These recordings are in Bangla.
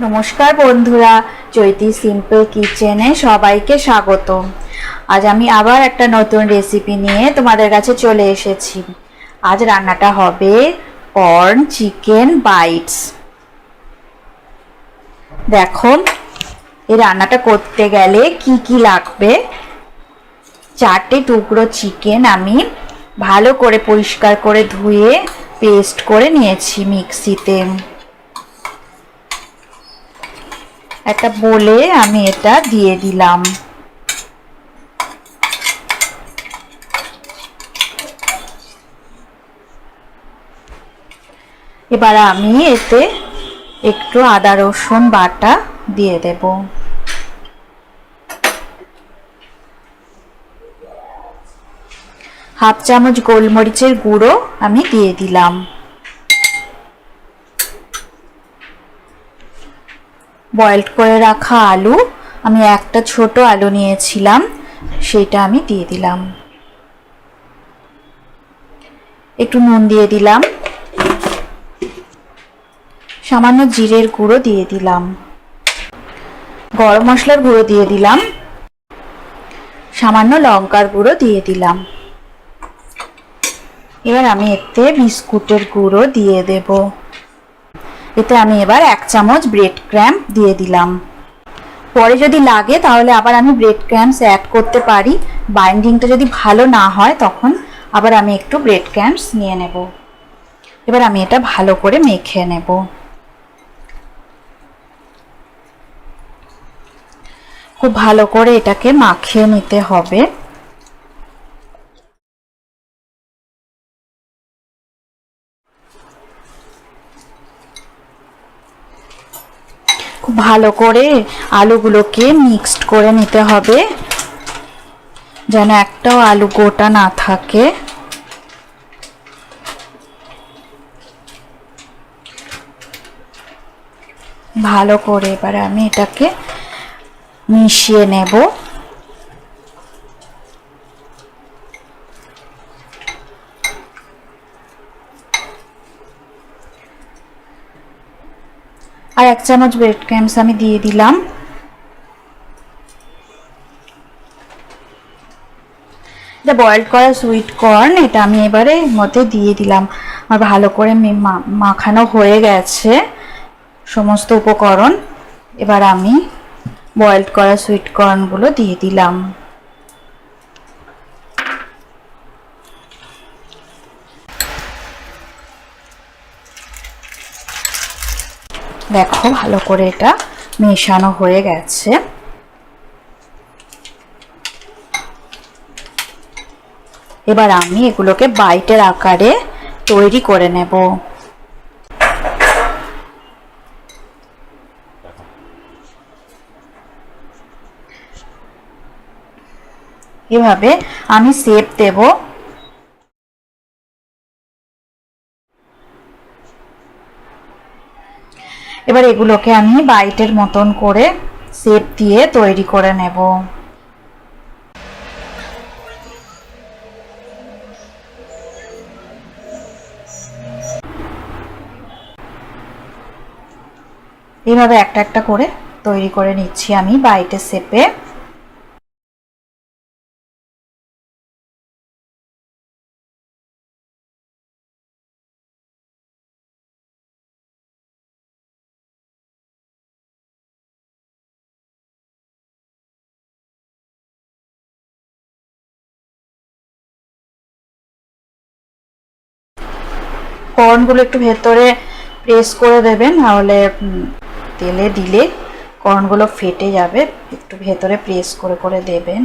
নমস্কার বন্ধুরা, চৈতি সিম্পল কিচেনে সবাইকে স্বাগত। আজ আমি আবার একটা নতুন রেসিপি নিয়ে তোমাদের কাছে চলে এসেছি। আজ রান্নাটা হবে কর্ন চিকেন বাইটস। দেখো, এই রান্নাটা করতে গেলে কি কি লাগবে। 4টে টুকরো চিকেন আমি ভালো করে পরিষ্কার করে ধুয়ে পেস্ট করে নিয়েছি মিক্সিতে। একটা বলে আমি এটা দিয়ে দিলাম। এবার আমি এতে একটু আদা রসুন বাটা দিয়ে দেব। হাফ চামচ গোলমরিচের গুঁড়ো আমি দিয়ে দিলাম। বয়েলড করে রাখা আলু, আমি একটা ছোট আলু নিয়েছিলাম, সেটা আমি দিয়ে দিলাম। একটু নুন দিয়ে দিলাম, সামান্য জিরের গুঁড়ো দিয়ে দিলাম, গরম মশলার গুঁড়ো দিয়ে দিলাম, সামান্য লঙ্কার গুঁড়ো দিয়ে দিলাম। এবার আমি এতে বিস্কুটের গুঁড়ো দিয়ে দেব। এতে আমি এবার 1 চামচ ব্রেড ক্রাম্ব দিয়ে দিলাম। পরে যদি লাগে তাহলে আবার আমি ব্রেড ক্রাম্বস অ্যাড করতে পারি। বাইন্ডিংটা যদি ভালো না হয় তখন আবার আমি একটু ব্রেড ক্রাম্বস নিয়ে নেব। এবার আমি এটা ভালো করে মেখে নেব। খুব ভালো করে এটাকে মাখিয়ে নিতে হবে। খুব ভালো করে আলুগুলোকে মিক্সড করে নিতে হবে, যেন একটাও আলু গোটা না থাকে। ভালো করে এবারে আমি এটাকে মিশিয়ে নেব। আর 1 চামচ ব্রেড ক্রাম্বস আমি দিয়ে দিলাম। এটা বয়েলড করা সুইট কর্ন, এটা আমি এবারে মধ্যে দিয়ে দিলাম। আর ভালো করে মাখানো হয়ে গেছে সমস্ত উপকরণ। এবার আমি বয়েলড করা সুইট কর্নগুলো দিয়ে দিলাম। দেখো, ভালো করে এটা মেশানো হয়ে গেছে। এবার আমি এগুলোকে বাইটের আকারে তৈরি করে নেব। এভাবে আমি শেপ দেব। এবার এগুলোকে আমি বাইটের মতন করে শেপ দিয়ে তৈরি করে নেব। এইভাবে একটা একটা করে তৈরি করে নিচ্ছি আমি বাইটের শেপে। কর্নগুলো একটু ভেতরে প্রেস করে দেবেন, নাহলে তেলে দিলে কর্নগুলো ফেটে যাবে। একটু ভেতরে প্রেস করে করে দেবেন।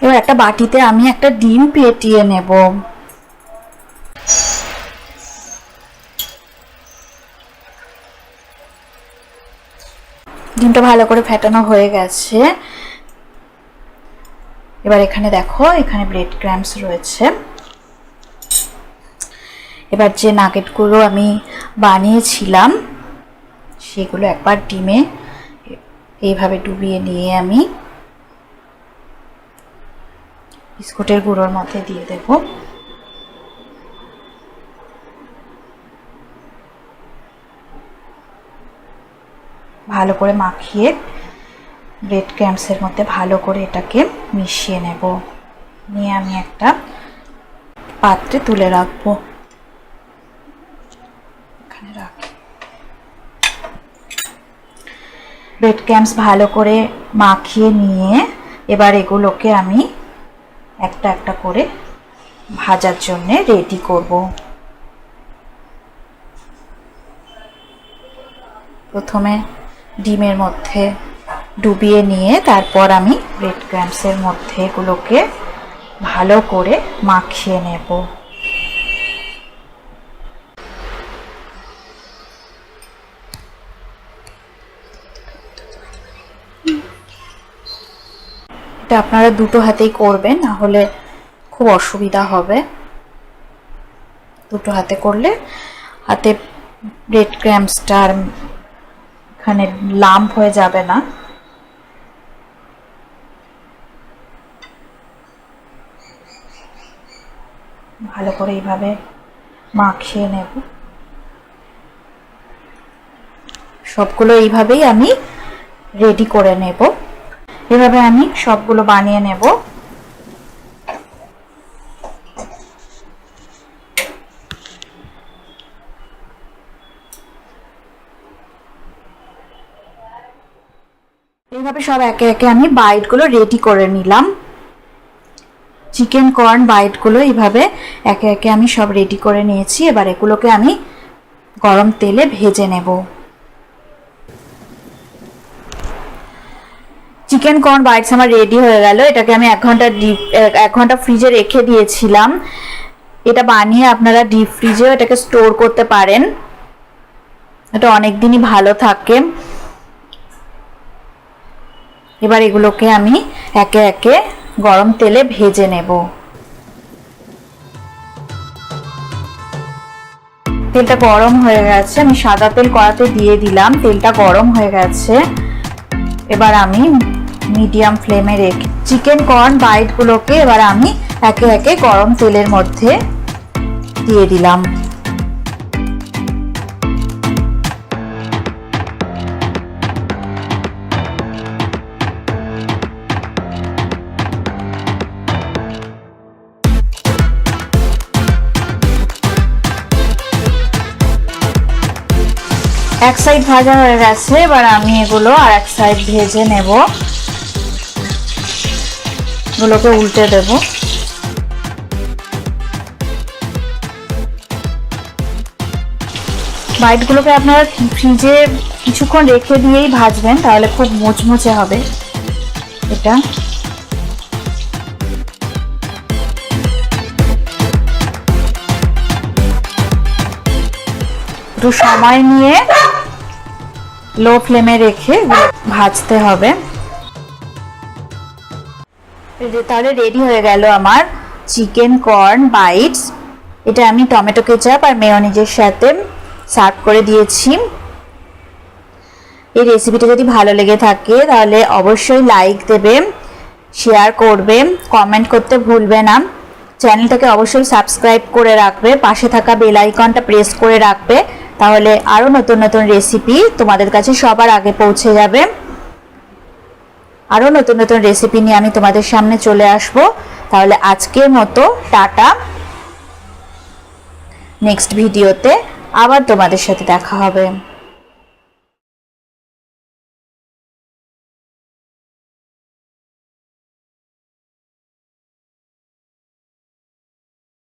এবার একটা বাটিতে আমি একটা ডিম ফেটিয়ে নেব। ডিমটা ভালো করে ফেটানো হয়ে গেছে। এবার এখানে দেখো, এখানে ব্রেড ক্রাম্বস রয়েছে। এবার যে নাগেটগুলো আমি বানিয়েছিলাম সেগুলো একবার ডিমে এইভাবে ডুবিয়ে নিয়ে আমি বিস্কুটের গুঁড়োর মধ্যে দিয়ে দেব। ভালো করে মাখিয়ে ব্রেড ক্রাম্বসের মধ্যে ভালো করে এটাকে মিশিয়ে নেব। নিয়ে আমি একটা পাত্রে তুলে রাখবো। এখানে রাখি। ব্রেড ক্রাম্বস ভালো করে মাখিয়ে নিয়ে এবার এগুলোকে আমি একটা একটা করে ভাজার জন্য রেডি করব। প্রথমে ডিমের মধ্যে ডুবিয়ে নিয়ে তারপর আমি ব্রেড ক্রাম্বসের মধ্যে এগুলোকে ভালো করে মাখিয়ে নেব। এটা আপনারা দুটো হাতেই করবেন, না হলে খুব অসুবিধা হবে। দুটো হাতে করলে হাতে ব্রেড ক্রাম্বসটা এখানে লাম্প হয়ে যাবে না। ভালো করে এইভাবে মাখিয়ে নেব। সবগুলো এইভাবেই আমি রেডি করে নেব। এভাবে আমি সবগুলো বানিয়ে নেব। এইভাবে সব একে একে আমি বাইটগুলো রেডি করে নিলাম। চিকেন কর্ন বাইটগুলো এইভাবে একে একে আমি সব রেডি করে নিয়েছি। এবার এগুলোকে আমি গরম তেলে ভেজে নেব। চিকেন কর্ন বাইটস আমার রেডি হয়ে গেল। এটাকে আমি 1 ঘন্টা ফ্রিজে রেখে দিয়েছিলাম। এটা বানিয়ে আপনারা ডিপ ফ্রিজেও এটাকে স্টোর করতে পারেন। এটা অনেক দিনই ভালো থাকে। এবার এগুলোকে আমি একে একে গরম তেলে ভেজে নেব। তেলটা গরম হয়ে গেছে, আমি সাদা তেল কড়াতে দিয়ে দিলাম। তেলটা গরম হয়ে গেছে। এবার আমি মিডিয়াম ফ্লেমে রেখে চিকেন কর্ন বাইটগুলোকে এবার আমি একে একে গরম তেলের মধ্যে দিয়ে দিলাম। এক সাইড ভাজা হয়ে গেছে। এবার আমি এগুলো আর এক সাইড ভেজে নেব। এগুলোকে উল্টে দেব। বাইটগুলোকে আপনারা ফ্রিজে কিছুক্ষণ রেখে দিয়েই ভাজবেন, তাহলে খুব মুচমুচে হবে এটা। একটু সময় নিয়ে লো ফ্লেমে রেখে ভাজতে হবে। তাহলে রেডি হয়ে গেল আমার চিকেন কর্ন বাইটস। এটা আমি টমেটো কেচাপ আর মেয়োনিজের সাথে সার্ভ করে দিয়েছি। এই রেসিপিটা যদি ভালো লেগে থাকে তাহলে অবশ্যই লাইক দেবে, শেয়ার করবে, কমেন্ট করতে ভুলবে না। চ্যানেলটাকে অবশ্যই সাবস্ক্রাইব করে রাখবে, পাশে থাকা বেল আইকনটা প্রেস করে রাখবে, তাহলে আরও নতুন নতুন রেসিপি তোমাদের কাছে সবার আগে পৌঁছে যাবে। আরও নতুন নতুন রেসিপি নিয়ে আমি তোমাদের সামনে চলে আসব। তাহলে আজকের মতো টাটা। নেক্সট ভিডিওতে আবার তোমাদের সাথে দেখা হবে।